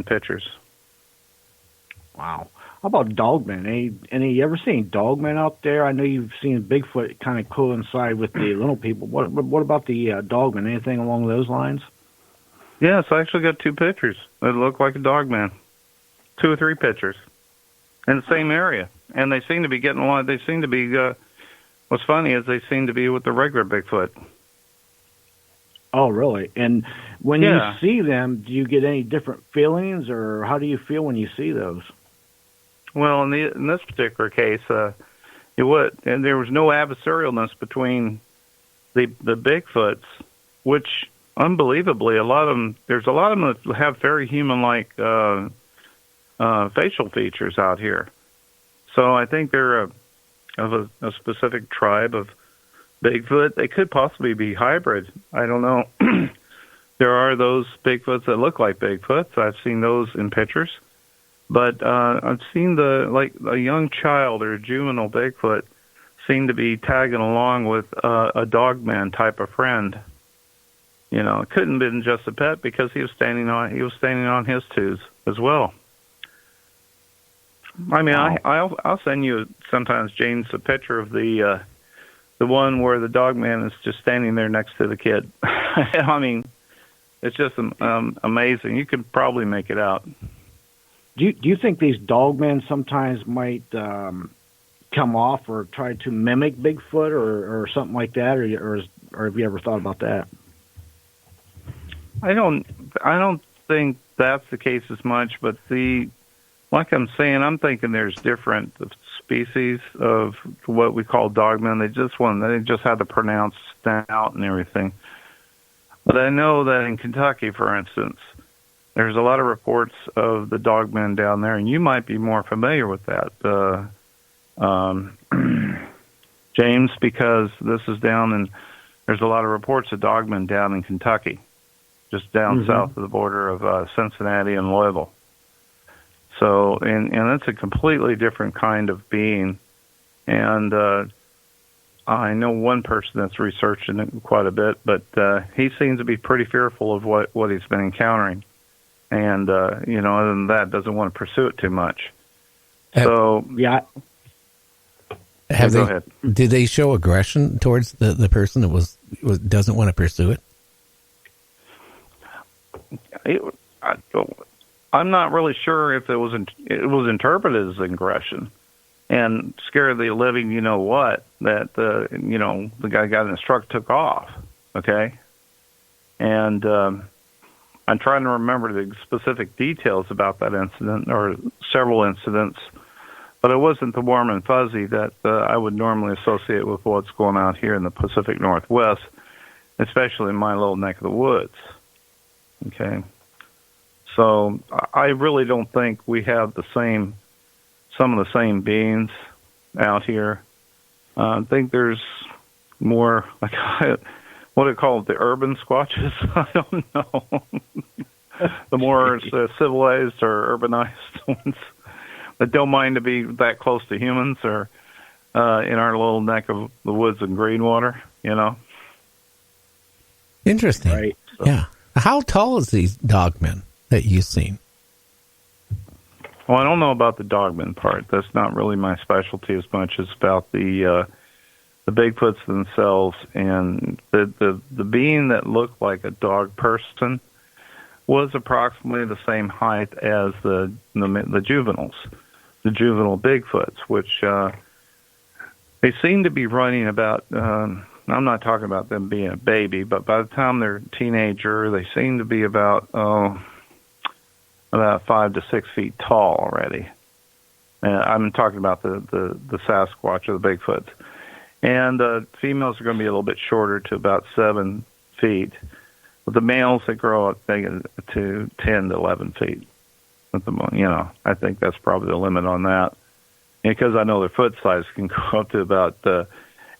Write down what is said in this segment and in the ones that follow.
pictures. Wow. How about Dogmen? Any you ever seen Dogmen out there? I know you've seen Bigfoot kind of coincide with the little people. What about the Dogmen? Anything along those lines? Yes, I actually got two pictures that look like a dog man. Two or three pictures in the same area, and they seem to be getting along. They seem to be. What's funny is they seem to be with the regular Bigfoot. Oh, really? And when you Yeah. see them, do you get any different feelings, or how do you feel when you see those? Well, in this particular case, it would, and there was no adversarialness between the Bigfoots, which unbelievably a lot of them. There's a lot of them that have very human-like facial features out here. So I think they're of a specific tribe of Bigfoot. They could possibly be hybrid. I don't know. There are those Bigfoots that look like Bigfoots. I've seen those in pictures. But I've seen a young child or a juvenile Bigfoot seem to be tagging along with a dogman type of friend. You know, it couldn't have been just a pet because he was standing on his twos as well. I mean, Wow. I'll send you sometimes, James, a picture of the one where the dogman is just standing there next to the kid. I mean, it's just amazing. You could probably make it out. Do you think these Dogmen sometimes might come off or try to mimic Bigfoot or something like that, or have you ever thought about that? I don't think that's the case as much, but like I'm saying, I'm thinking there's different species of what we call dogmen. They just had to pronounce out and everything. But I know that in Kentucky, for instance, there's a lot of reports of the dogmen down there, and you might be more familiar with that, James, because this is there's a lot of reports of dogmen down in Kentucky, just down south of the border of Cincinnati and Louisville. So, and it's a completely different kind of being. And I know one person that's researching it quite a bit, but he seems to be pretty fearful of what he's been encountering. And, other than that, doesn't want to pursue it too much. So, yeah. Go ahead. Do they show aggression towards the person that doesn't want to pursue it? I'm not really sure if it was interpreted as aggression and scared the living, that the guy got in his truck, took off. Okay, and I'm trying to remember the specific details about that incident or several incidents, but it wasn't the warm and fuzzy that I would normally associate with what's going on here in the Pacific Northwest, especially in my little neck of the woods. Okay. So I really don't think we have some of the same beings out here. I think there's more like what do you call it, the urban squatches? I don't know. The more civilized or urbanized ones that don't mind to be that close to humans or in our little neck of the woods in Greenwater, Interesting. Right. So, yeah. How tall is these dogmen that you've seen? Well, I don't know about the dogman part. That's not really my specialty as much as about the Bigfoots themselves. And the being that looked like a dog person was approximately the same height as the juveniles, the juvenile Bigfoots, which they seem to be running about. I'm not talking about them being a baby, but by the time they're a teenager, they seem to be about 5 to 6 feet tall already. I'm talking about the Sasquatch or the Bigfoots. And females are going to be a little bit shorter to about 7 feet. But the males, they grow up to 10 to 11 feet. I think that's probably the limit on that. Because I know their foot size can go up to about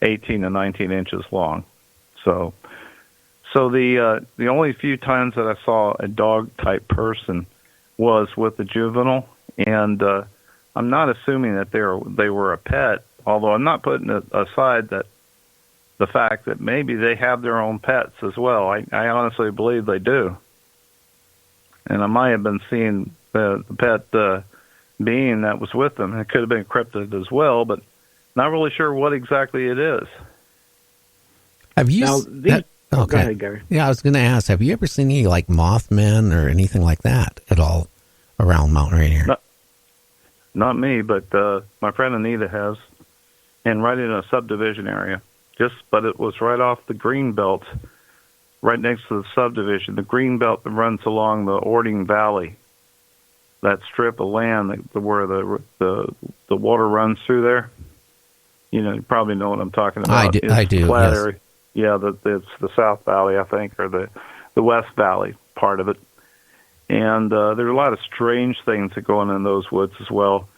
18 to 19 inches long. So the only few times that I saw a dog-type person was with the juvenile, and I'm not assuming that they were a pet, although I'm not putting aside that the fact that maybe they have their own pets as well. I honestly believe they do. and I might have been seeing the pet being that was with them. It could have been a cryptid as well, but not really sure what exactly it is. Have you? Okay. Go ahead, Gary. Yeah, I was going to ask. Have you ever seen any like Mothmen or anything like that at all around Mount Rainier? Not me, but my friend Anita has, and right in a subdivision area. But it was right off the green belt, right next to the subdivision. The green belt that runs along the Ording Valley, that strip of land where the water runs through there. You probably know what I'm talking about. I do. Flat Yes. area. Yeah, it's the South Valley, I think, or the West Valley part of it. And there are a lot of strange things that go on in those woods as well.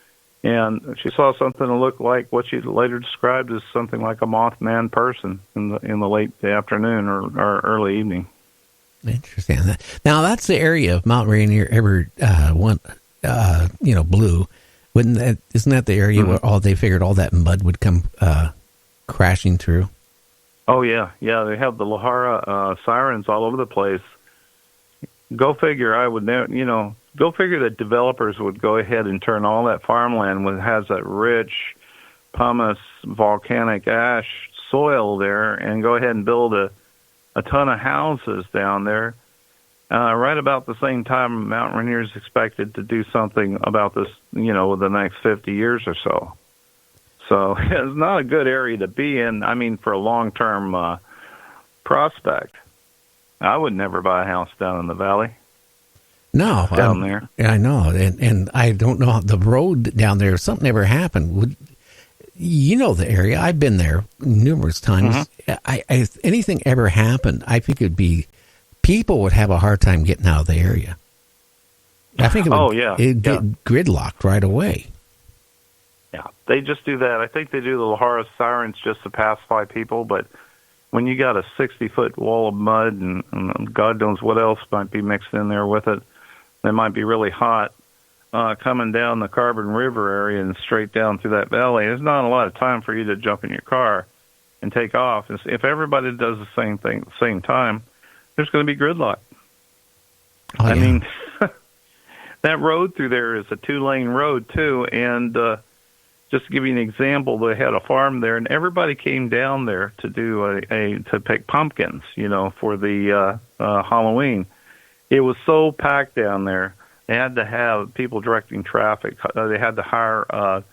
And she saw something that looked like what she later described as something like a Mothman person in the late afternoon or early evening. Interesting. Now that's the area of Mount Rainier ever blew. Isn't that the area where they figured all that mud would come crashing through? Oh yeah. They have the Lohara sirens all over the place. Go figure. I would never. Go figure that developers would go ahead and turn all that farmland, which has that rich pumice volcanic ash soil there, and go ahead and build a ton of houses down there. Right about the same time, Mount Rainier is expected to do something about this, with the next 50 years or so. So it's not a good area to be in. I mean, for a long-term prospect. I would never buy a house down in the valley. No, down there. I know, and I don't know the road down there. If something ever happened, the area? I've been there numerous times. If anything ever happened, I think people would have a hard time getting out of the area. I think it'd get gridlocked right away. Yeah, they just do that. I think they do the Lohara sirens just to pacify people, but when you got a 60-foot wall of mud and God knows what else might be mixed in there with it, that might be really hot, coming down the Carbon River area and straight down through that valley, there's not a lot of time for you to jump in your car and take off. If everybody does the same thing at the same time, there's going to be gridlock. I mean, that road through there is a 2-lane road, too, and just to give you an example, they had a farm there, and everybody came down there to do to pick pumpkins, for the Halloween. It was so packed down there. They had to have people directing traffic. They had to hire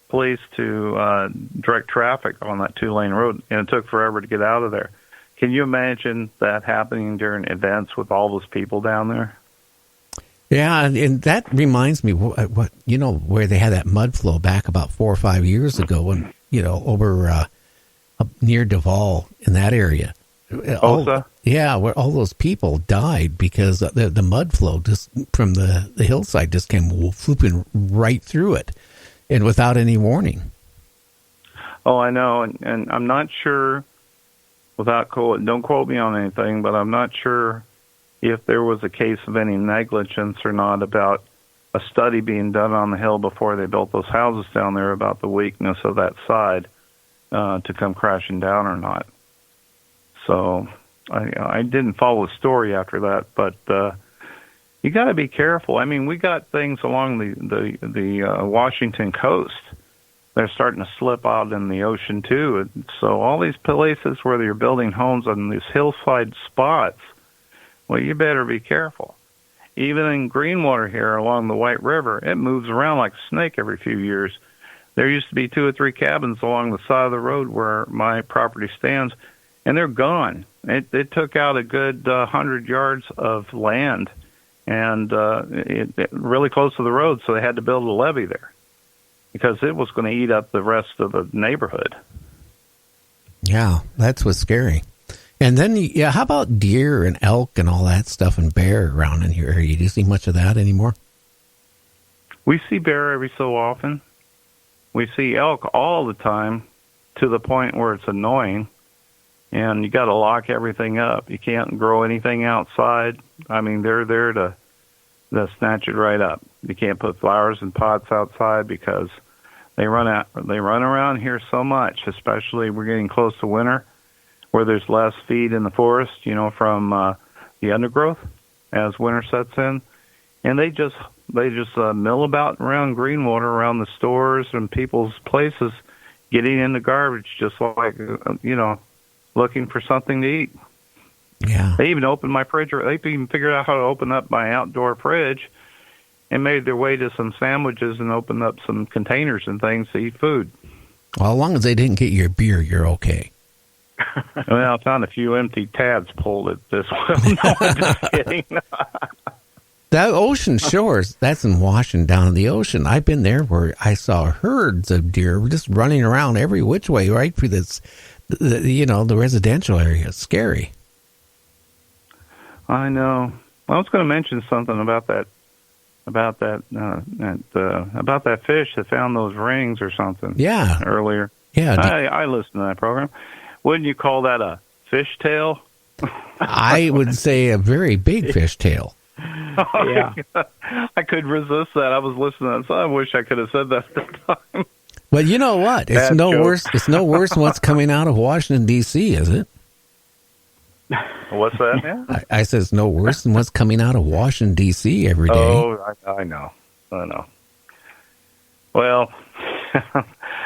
police to direct traffic on that 2-lane road, and it took forever to get out of there. Can you imagine that happening during events with all those people down there? Yeah, and that reminds me what where they had that Mudflow back about 4 or 5 years ago, when over up near Duvall in that area. Where all those people died because the Mudflow just from the hillside just came flooping right through it, and without any warning. Oh, I know, and I'm not sure. Don't quote me on anything, but I'm not sure if there was a case of any negligence or not about a study being done on the hill before they built those houses down there about the weakness of that side to come crashing down or not. So I didn't follow the story after that, but you got to be careful. I mean, we got things along the Washington coast. They're starting to slip out in the ocean too. So all these places where you're building homes on these hillside spots, well, you better be careful. Even in Greenwater here along the White River, it moves around like a snake every few years. There used to be 2 or 3 cabins along the side of the road where my property stands, and they're gone. It took out a good 100 yards of land, and it really close to the road, so they had to build a levee there because it was going to eat up the rest of the neighborhood. Yeah, that's what's scary. And then, how about deer and elk and all that stuff and bear around in your area? Do you see much of that anymore? We see bear every so often. We see elk all the time to the point where it's annoying. And you got to lock everything up. You can't grow anything outside. I mean, they're there to snatch it right up. You can't put flowers in pots outside because they run around here so much, especially we're getting close to winter, where there's less feed in the forest, from the undergrowth as winter sets in. and they just mill about around Greenwater, around the stores and people's places, getting in the garbage, just like looking for something to eat. Yeah. They even opened my fridge. They even figured out how to open up my outdoor fridge, and made their way to some sandwiches and opened up some containers and things to eat food. Well, as long as they didn't get your beer, you're okay. Well, I found a few empty tabs pulled it this way. No, I'm just kidding. That ocean shores, that's in Washington, down in the ocean. I've been there where I saw herds of deer just running around every which way right through the residential area. It's scary. I know. I was going to mention something about that fish that found those rings or something. Yeah. Earlier. Yeah. I listened to that program. Wouldn't you call that a fish tail? I would say a very big fish tail. Yeah. I couldn't resist that. I was listening, so I wish I could have said that at the time. Well, you know what? It's no worse. It's no worse than what's coming out of Washington, D.C., is it? What's that, man? I said it's no worse than what's coming out of Washington, D.C. every day. Oh, I know. Well,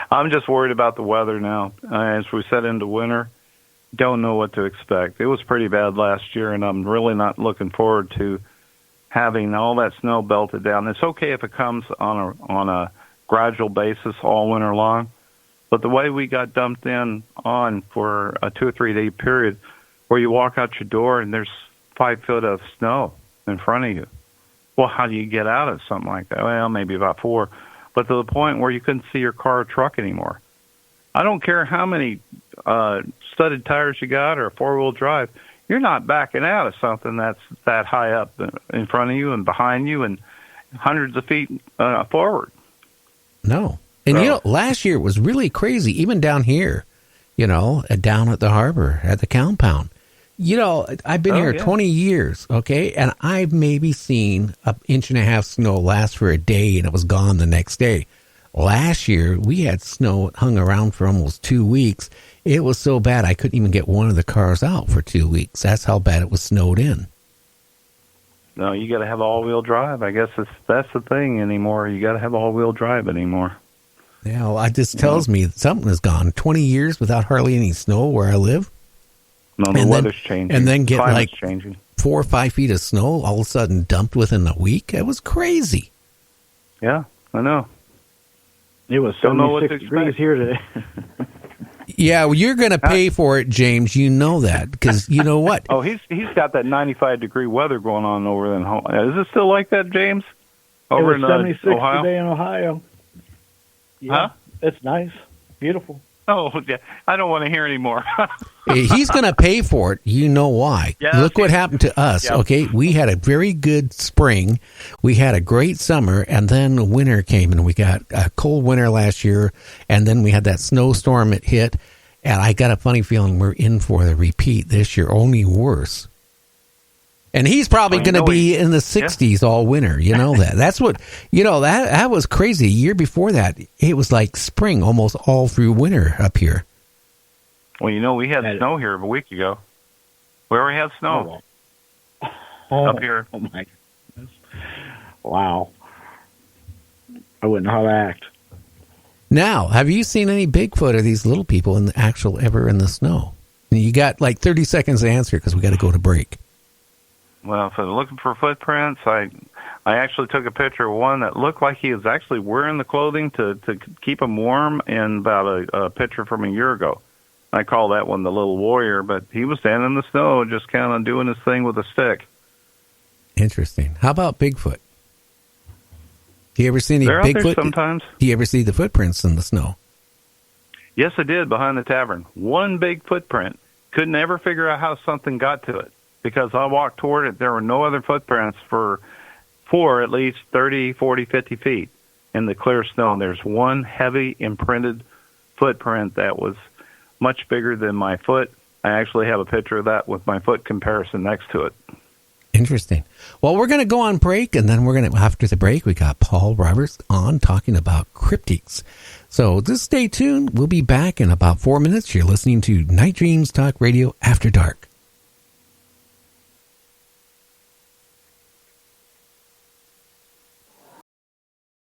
I'm just worried about the weather now. As we set into winter, don't know what to expect. It was pretty bad last year, and I'm really not looking forward to having all that snow belted down. It's okay if it comes on a gradual basis all winter long, but the way we got dumped on for a 2 or 3 day period, where you walk out your door and there's 5 foot of snow in front of you. Well, how do you get out of something like that? Well, maybe about 4, but to the point where you couldn't see your car or truck anymore. I don't care how many studded tires you got or a 4-wheel drive. You're not backing out of something that's that high up in front of you and behind you and hundreds of feet forward. No. And, last year it was really crazy, even down here, down at the harbor, at the compound. I've been here 20 years, okay, and I've maybe seen 1.5 inches snow last for a day, and it was gone the next day. Last year, we had snow that hung around for almost 2 weeks. It was so bad I couldn't even get one of the cars out for 2 weeks. That's how bad it was snowed in. No, you got to have all-wheel drive. I guess that's the thing anymore. You got to have all-wheel drive anymore. Yeah, well, it just tells me something has gone. 20 years without hardly any snow where I live. No, the weather's changing. And then get climate's changing. 4 or 5 feet of snow all of a sudden dumped within a week. It was crazy. Yeah, I know. It was 76 degrees here today. Yeah, well, you're going to pay for it, James. You know that, because you know what? Oh, he's got that 95-degree weather going on over there in Ohio. Is it still like that, James? Over in 76 Ohio? today in Ohio. Yeah, huh? It's nice. Beautiful. Oh, yeah. I don't want to hear anymore. He's going to pay for it. You know why. Yeah, Look what happened to us, okay? We had a very good spring. We had a great summer, and then winter came, and we got a cold winter last year, and then we had that snowstorm that hit, and I got a funny feeling we're in for the repeat this year, only worse. And he's probably going to be in the 60s all winter. You know that. That's what, that was crazy. A year before that, it was like spring almost all through winter up here. Well, we had snow here a week ago. We already had snow up here. Oh, my goodness. Wow. I wouldn't know how to act. Now, have you seen any Bigfoot or these little people ever in the snow? You got like 30 seconds to answer because we got to go to break. Well, if I'm looking for footprints, I actually took a picture of one that looked like he was actually wearing the clothing to keep him warm, and about a picture from a year ago. I call that one the Little Warrior, but he was standing in the snow just kind of doing his thing with a stick. Interesting. How about Bigfoot? Do you ever see any They're Bigfoot? Out there sometimes. Do you ever see the footprints in the snow? Yes, I did, behind the tavern. One big footprint. Couldn't ever figure out how something got to it. Because I walked toward it, there were no other footprints for at least 30, 40, 50 feet in the clear snow. There's one heavy imprinted footprint that was much bigger than my foot. I actually have a picture of that with my foot comparison next to it. Interesting. Well, we're going to go on break, and then after the break, we got Paul Roberts on talking about cryptids. So just stay tuned. We'll be back in about 4 minutes. You're listening to Night Dreams Talk Radio After Dark.